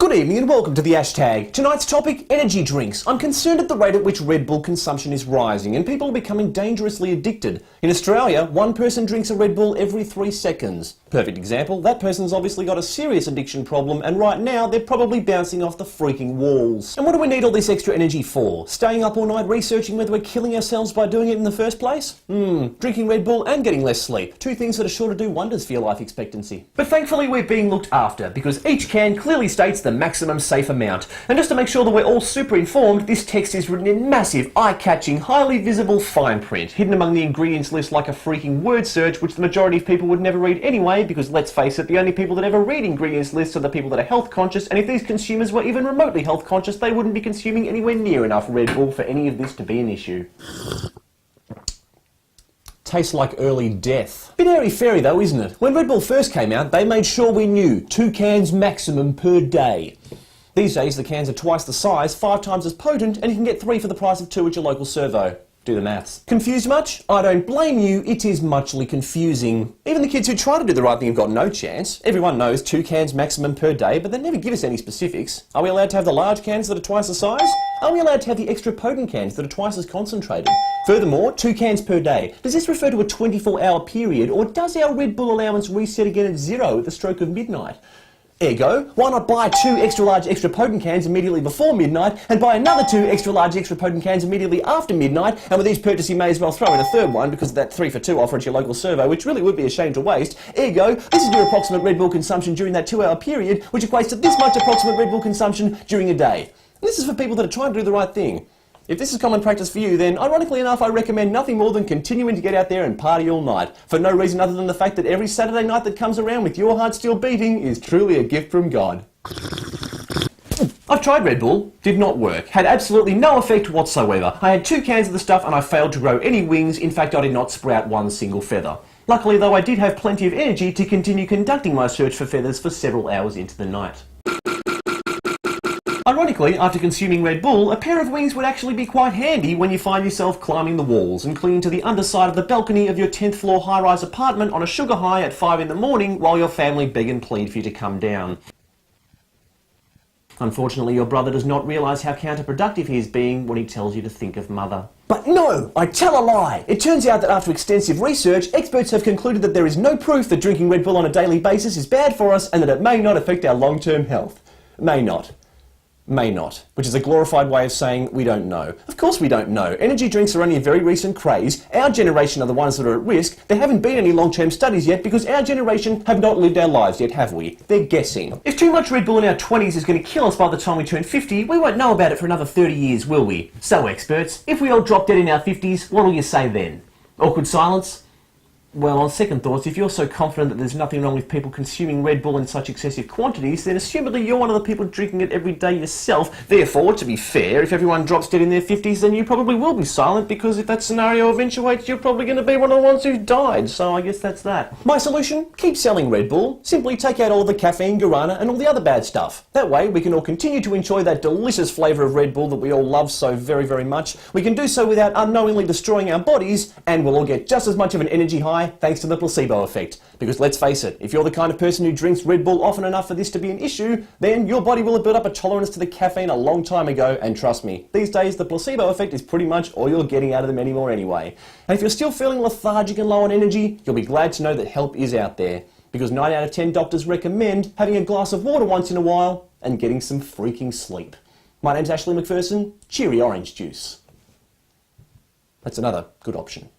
Good evening and welcome to the hashtag. Tonight's topic, energy drinks. I'm concerned at the rate at which Red Bull consumption is rising and people are becoming dangerously addicted. In Australia, one person drinks a Red Bull every 3 seconds. Perfect example, that person's obviously got a serious addiction problem and right now they're probably bouncing off the freaking walls. And what do we need all this extra energy for? Staying up all night researching whether we're killing ourselves by doing it in the first place? Drinking Red Bull and getting less sleep. Two things that are sure to do wonders for your life expectancy. But thankfully we're being looked after because each can clearly states the maximum safe amount. And just to make sure that we're all super informed, this text is written in massive, eye-catching, highly visible fine print, hidden among the ingredients list like a freaking word search, which the majority of people would never read anyway, because let's face it, the only people that ever read ingredients lists are the people that are health conscious, and if these consumers were even remotely health conscious, they wouldn't be consuming anywhere near enough Red Bull for any of this to be an issue. Tastes like early death. Bit airy-fairy though, isn't it? When Red Bull first came out, they made sure we knew 2 cans maximum per day. These days the cans are twice the size, 5 times as potent, and you can get 3 for the price of 2 at your local servo. Do the maths. Confused much? I don't blame you, it is muchly confusing. Even the kids who try to do the right thing have got no chance. Everyone knows 2 cans maximum per day, but they never give us any specifics. Are we allowed to have the large cans that are twice the size? Are we allowed to have the extra potent cans that are twice as concentrated? Furthermore, 2 cans per day. Does this refer to a 24-hour period, or does our Red Bull allowance reset again at 0 at the stroke of midnight? Ergo, why not buy 2 extra large extra potent cans immediately before midnight and buy another 2 extra large extra potent cans immediately after midnight, and with each purchase you may as well throw in a third one because of that 3 for 2 offer at your local servo, which really would be a shame to waste. Ergo, this is your approximate Red Bull consumption during that 2-hour period, which equates to this much approximate Red Bull consumption during a day. And this is for people that are trying to do the right thing. If this is common practice for you, then ironically enough, I recommend nothing more than continuing to get out there and party all night, for no reason other than the fact that every Saturday night that comes around with your heart still beating is truly a gift from God. I've tried Red Bull, did not work, had absolutely no effect whatsoever. I had 2 cans of the stuff and I failed to grow any wings, in fact I did not sprout one single feather. Luckily though, I did have plenty of energy to continue conducting my search for feathers for several hours into the night. Ironically, after consuming Red Bull, a pair of wings would actually be quite handy when you find yourself climbing the walls and clinging to the underside of the balcony of your 10th floor high-rise apartment on a sugar high at 5 in the morning while your family beg and plead for you to come down. Unfortunately, your brother does not realise how counterproductive he is being when he tells you to think of mother. But no, I tell a lie! It turns out that after extensive research, experts have concluded that there is no proof that drinking Red Bull on a daily basis is bad for us and that it may not affect our long-term health. May not. May not, which is a glorified way of saying we don't know. Of course we don't know. Energy drinks are only a very recent craze. Our generation are the ones that are at risk. There haven't been any long-term studies yet because our generation have not lived our lives yet, have we? They're guessing. If too much Red Bull in our 20s is going to kill us by the time we turn 50, we won't know about it for another 30 years, will we? So experts, if we all drop dead in our 50s, what will you say then? Awkward silence? Well, on second thoughts, if you're so confident that there's nothing wrong with people consuming Red Bull in such excessive quantities, then assumedly you're one of the people drinking it every day yourself. Therefore, to be fair, if everyone drops dead in their 50s, then you probably will be silent, because if that scenario eventuates, you're probably going to be one of the ones who's died, so I guess that's that. My solution? Keep selling Red Bull. Simply take out all the caffeine, guarana, and all the other bad stuff. That way, we can all continue to enjoy that delicious flavour of Red Bull that we all love so very, very much. We can do so without unknowingly destroying our bodies, and we'll all get just as much of an energy high thanks to the placebo effect. Because let's face it, if you're the kind of person who drinks Red Bull often enough for this to be an issue, then your body will have built up a tolerance to the caffeine a long time ago, and trust me, these days the placebo effect is pretty much all you're getting out of them anymore anyway. And if you're still feeling lethargic and low on energy, you'll be glad to know that help is out there. Because 9 out of 10 doctors recommend having a glass of water once in a while and getting some freaking sleep. My name's Ashley McPherson, cheery orange juice. That's another good option.